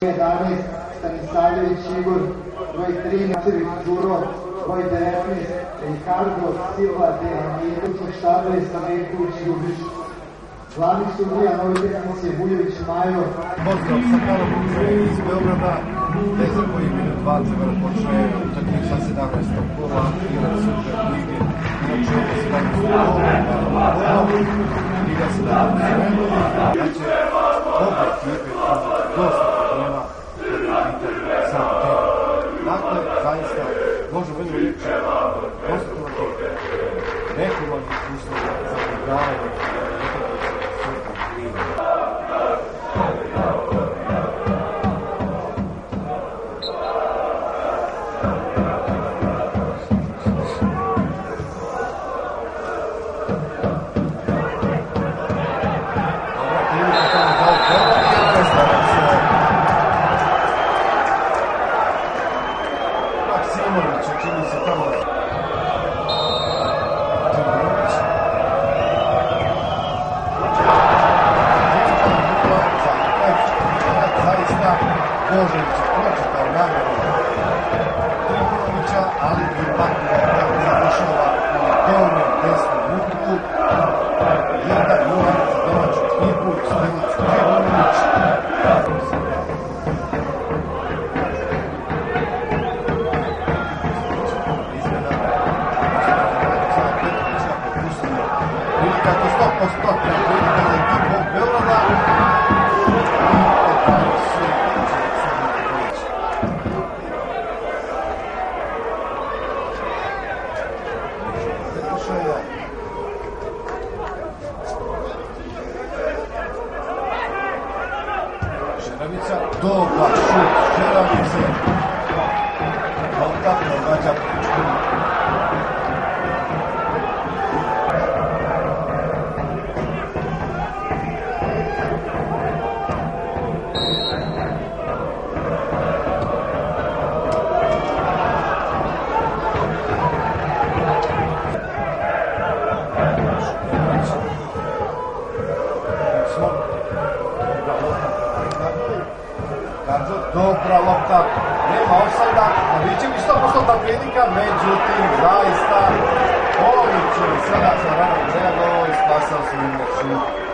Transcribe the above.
11 Stanisavljević Igor, broj 3 Mačević Đuro, broj 19 Ricardo Silva de Amiručnog štaba i Staneković Ljubić. Glavni sudija nove tehnice Vuljević Majo. Pozdrav sa Kolo iz Beograda, gdje za koji minut 20 počne utakmica 17. kola Liga Super Lige. Inače, ovo se danas u Kolo, Liga se danas u Sevojno. Znači, oba ekipe dosta problema pitanje sam tema. Dakle, zaista, možemo jedno reći, konstatovati nekoliko uslova za igranje čini se tamo Trivunović. Zaista Božović pročitao namjeru Trivunovića, ali ipak završava u donjem desnom ruku. 1-0 za domaću ekipu, Trivunović. Kako 100% prilika za ekipu Beograda Žeravica, dobar šut Žeravice, lopta događa Pričkinu. Dobra lopta, nema ofsajda, biće mi 100% prilika, međutim, zaista, Golovi će sada sa ranom reagovao i spasao svoj šut.